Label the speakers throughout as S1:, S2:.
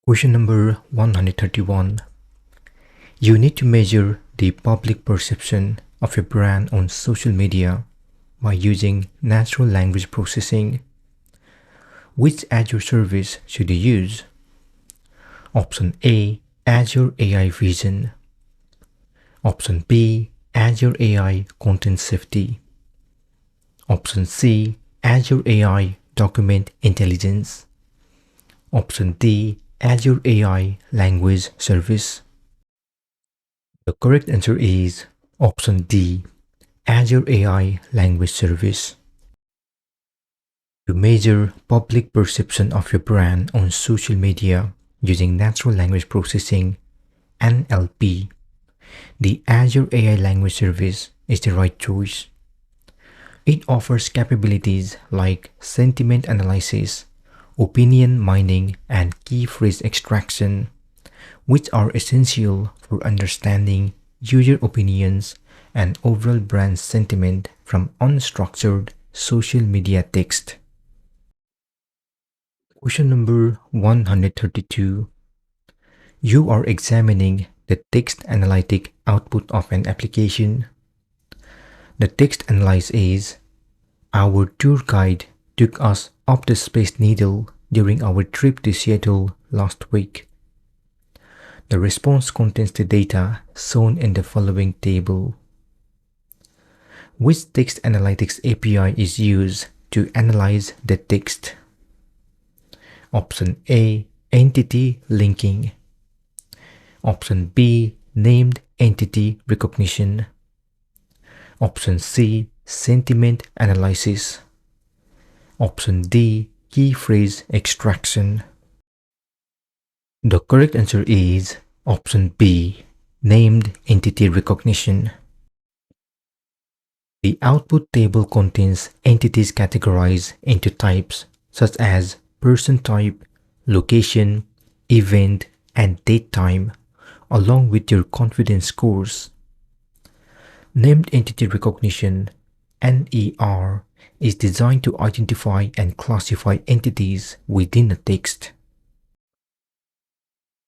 S1: Question number 131. You need to measure the public perception of your brand on social media by using natural language processing. Which Azure service should you use? Option A, Azure AI Vision. Option B, Azure AI Content Safety. Option C, Azure AI Document Intelligence. Option D, Azure AI Language Service. The correct answer is option D, Azure AI Language Service. To measure public perception of your brand on social media using natural language processing (NLP), the Azure AI Language Service is the right choice. It offers capabilities like sentiment analysis, opinion mining, and key phrase extraction, which are essential for understanding user opinions and overall brand sentiment from unstructured social media text. Question number 132. You are examining the text analytic output of an application. The text analysis is: our tour guide took us up the Space Needle during our trip to Seattle last week. The response contains the data shown in the following table. Which text analytics API is used to analyze the text? Option A, Entity Linking. Option B, Named Entity Recognition. Option C, Sentiment Analysis. Option D, Key Phrase Extraction. The correct answer is option B, Named Entity Recognition. The output table contains entities categorized into types such as person type, location, event, and date time, along with your confidence scores. Named Entity Recognition (NER) is designed to identify and classify entities within a text.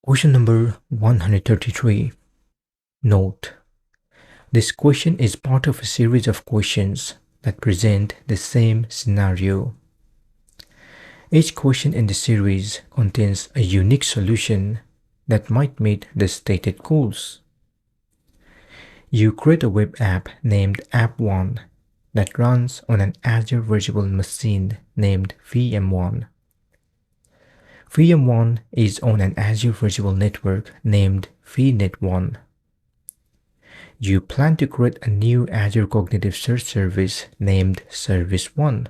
S1: Question number 133. Note: this question is part of a series of questions that present the same scenario. Each question in the series contains a unique solution that might meet the stated goals. You create a web app named App1 that runs on an Azure virtual machine named VM1. VM1 is on an Azure virtual network named VNet1. You plan to create a new Azure Cognitive Search service named Service1.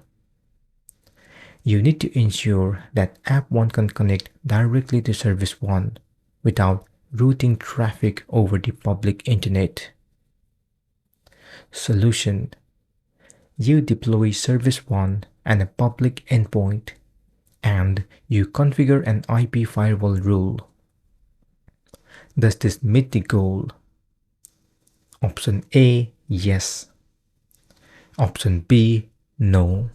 S1: You need to ensure that App1 can connect directly to Service1 without routing traffic over the public internet. Solution: you deploy Service1 and a public endpoint, and you configure an IP firewall rule. Does this meet the goal? Option A, yes. Option B, no.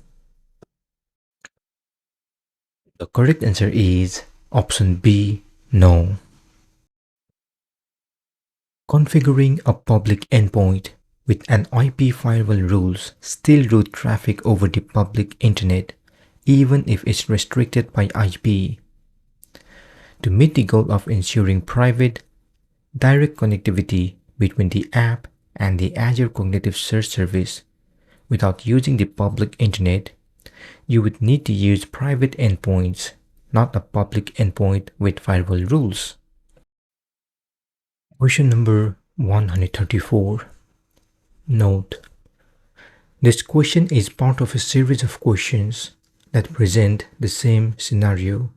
S1: The correct answer is option B, no. Configuring a public endpoint with an IP firewall rules still route traffic over the public internet, even if it's restricted by IP. To meet the goal of ensuring private, direct connectivity between the app and the Azure Cognitive Search service without using the public internet, you would need to use private endpoints, not a public endpoint with firewall rules. Question number 134. Note: this question is part of a series of questions that present the same scenario.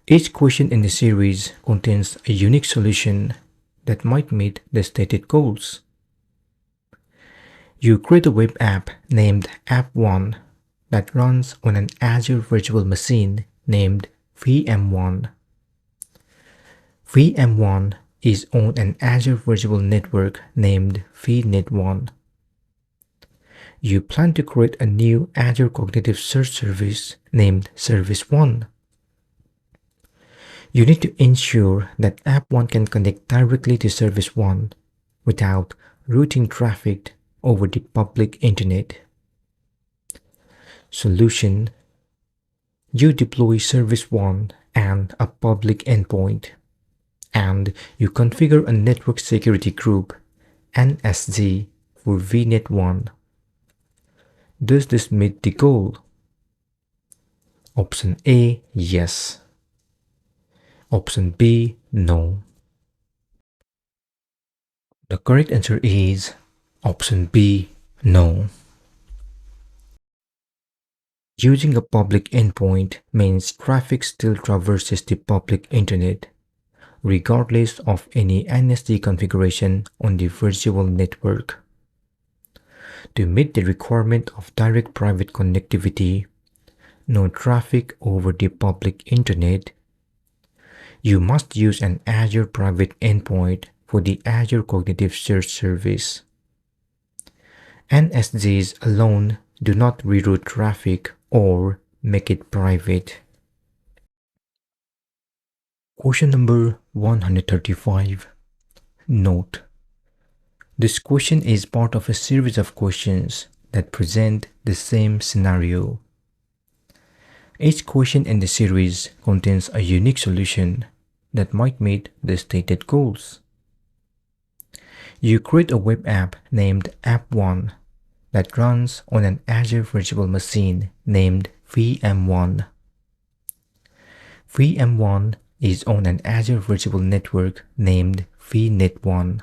S1: Each question in the series contains a unique solution that might meet the stated goals. You create a web app named App1 that runs on an Azure virtual machine named VM1. VM1 is on an Azure virtual network named VNet1. You plan to create a new Azure Cognitive Search service named Service1. You need to ensure that App 1 can connect directly to Service 1 without routing traffic over the public internet. Solution: you deploy Service 1 and a public endpoint, and you configure a network security group NSG for VNet 1. Does this meet the goal? Option A, yes. Option B, no. The correct answer is option B, no. Using a public endpoint means traffic still traverses the public internet, regardless of any NSG configuration on the virtual network. To meet the requirement of direct private connectivity, no traffic over the public internet, you must use an Azure private endpoint for the Azure Cognitive Service. NSGs alone do not reroute traffic or make it private. Question number 135. Note: this question is part of a series of questions that present the same scenario. Each question in the series contains a unique solution that might meet the stated goals. You create a web app named App1 that runs on an Azure virtual machine named VM1. VM1 is on an Azure virtual network named VNet1.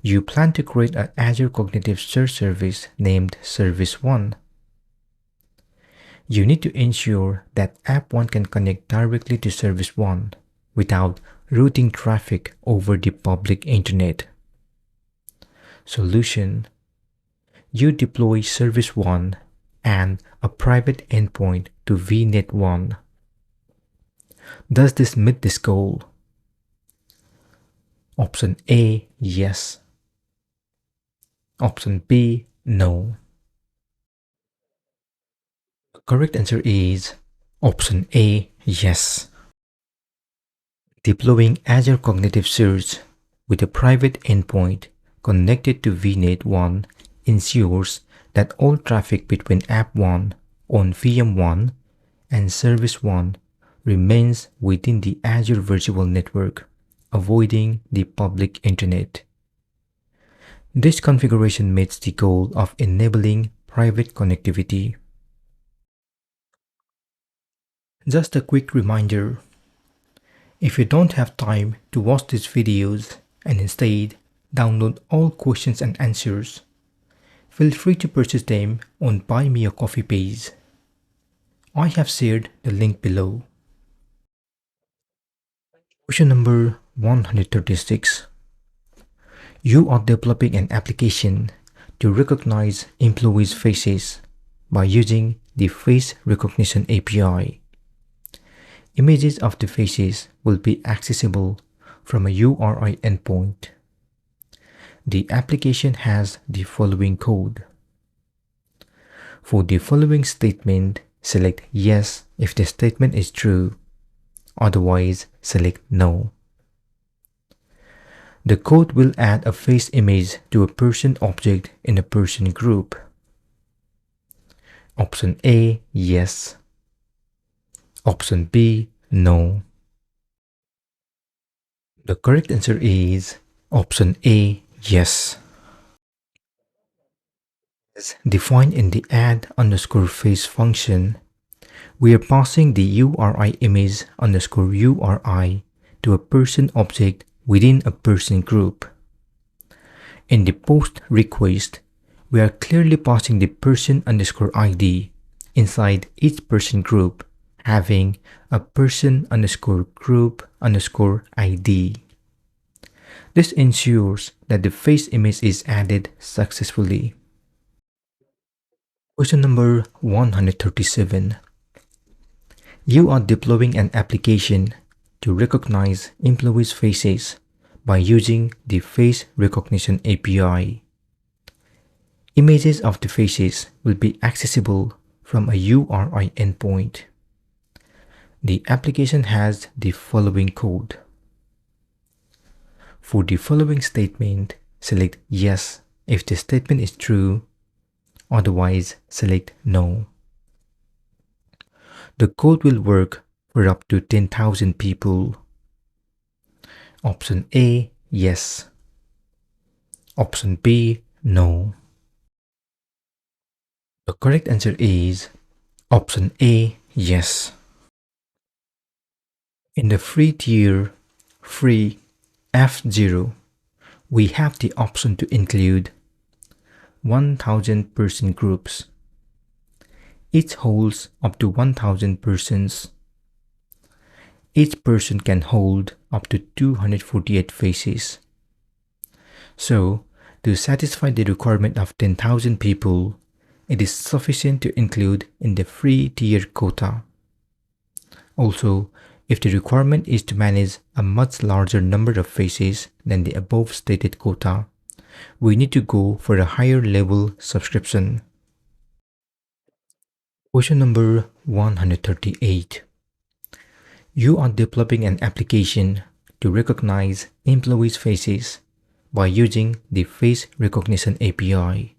S1: You plan to create an Azure Cognitive Service named Service1. You need to ensure that App1 can connect directly to Service1 without routing traffic over the public internet. Solution: you deploy Service1 and a private endpoint to VNet1. Does this meet this goal? Option A, yes. Option B, no. The correct answer is option A, yes. Deploying Azure Cognitive Services with a private endpoint connected to VNet1 ensures that all traffic between App1 on VM1 and Service1 remains within the Azure Virtual Network, avoiding the public internet. This configuration meets the goal of enabling private connectivity. Just a quick reminder: if you don't have time to watch these videos and instead download all questions and answers, feel free to purchase them on Buy Me a Coffee page. I have shared the link below. Question number 136. You are developing an application to recognize employees' faces by using the Face Recognition API. Images of the faces will be accessible from a URI endpoint. The application has the following code. For the following statement, select yes if the statement is true. Otherwise, select no. The code will add a face image to a person object in a person group. Option A, yes. Option B, no. The correct answer is option A, yes. As defined in the add_face function, we are passing the URI image underscore URI to a person object within a person group. In the post request, we are clearly passing the person underscore ID inside each person group, having a person underscore group underscore ID. This ensures that the face image is added successfully. Question number 137. You are deploying an application to recognize employees' faces by using the Face Recognition API. Images of the faces will be accessible from a URI endpoint. The application has the following code. For the following statement, select yes if the statement is true, otherwise select no. The code will work for up to 10,000 people. Option A, yes. Option B, no. The correct answer is option A, yes. In the free tier, free F0, we have the option to include 1,000 person groups. Each holds up to 1,000 persons. Each person can hold up to 248 faces. So, to satisfy the requirement of 10,000 people, it is sufficient to include in the free tier quota. Also, if the requirement is to manage a much larger number of faces than the above stated quota, we need to go for a higher level subscription. Question number 138. You are developing an application to recognize employees' faces by using the Face Recognition API.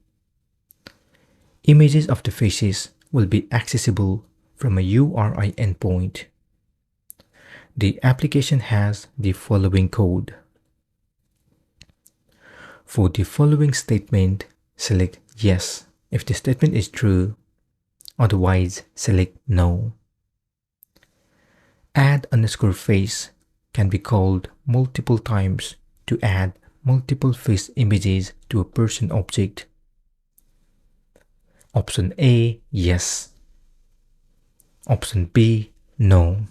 S1: Images of the faces will be accessible from a URI endpoint. The application has the following code. For the following statement, select yes if the statement is true, otherwise select no. Add_face can be called multiple times to add multiple face images to a person object. Option A, yes. Option B, no.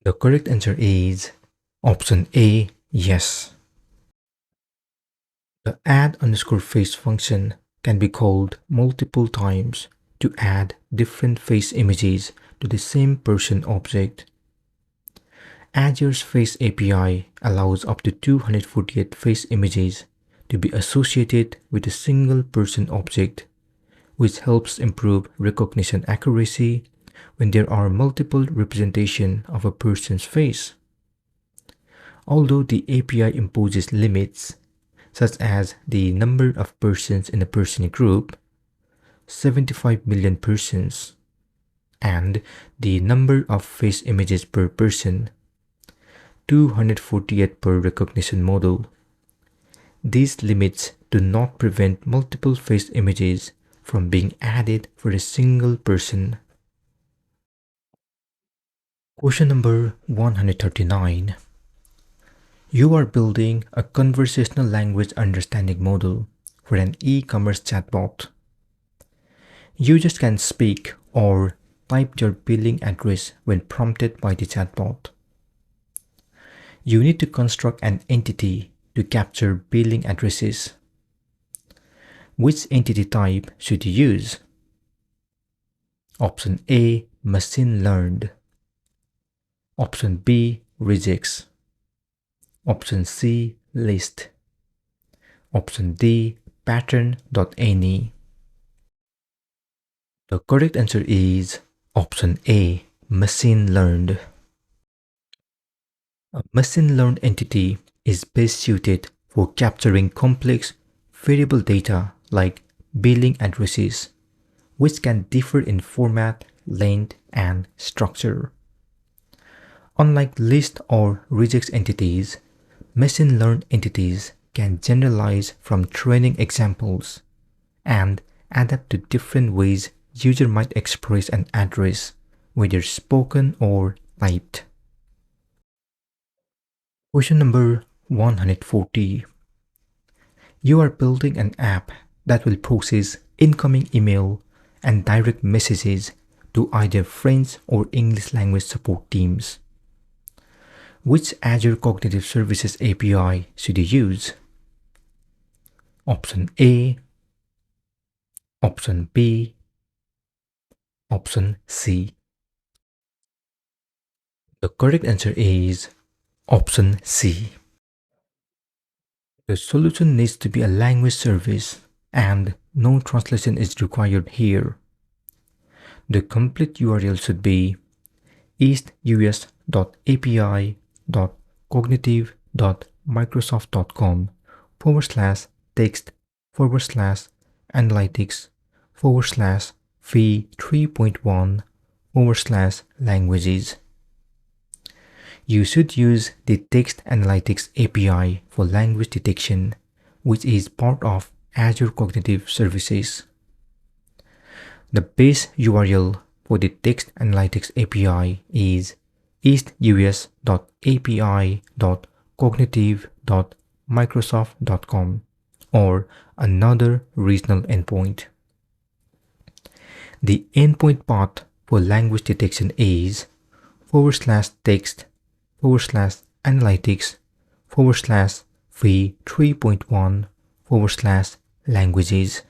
S1: The correct answer is option A, yes. The add_face function can be called multiple times to add different face images to the same person object. Azure's Face API allows up to 248 face images to be associated with a single person object, which helps improve recognition accuracy when there are multiple representations of a person's face. Although the API imposes limits, such as the number of persons in a person group, 75 million persons, and the number of face images per person, 248 per recognition model. These limits do not prevent multiple face images from being added for a single person. Question number 139. You are building a conversational language understanding model for an e-commerce chatbot. Users can speak or type your billing address when prompted by the chatbot. You need to construct an entity to capture billing addresses. Which entity type should you use? Option A, machine learned. Option B, regex. Option C, list. Option D, pattern.any. The correct answer is option A, machine learned. A machine learned entity is best suited for capturing complex variable data like billing addresses, which can differ in format, length, and structure. Unlike list or regex entities, machine learned entities can generalize from training examples and adapt to different ways user might express an address, whether spoken or typed. Question number 140. You are building an app that will process incoming email and direct messages to either French or English language support teams. Which Azure Cognitive Services API should you use? Option A, Option B, Option C. The correct answer is Option C. The solution needs to be a language service and no translation is required here. The complete URL should be east.api.cognitive.microsoft.com/text/v3.1/languages. You should use the Text Analytics API for language detection, which is part of Azure Cognitive Services. The base URL for the Text Analytics API is eastus.api.cognitive.microsoft.com or another regional endpoint. The endpoint path for language detection is /text/analytics/v3.1/languages.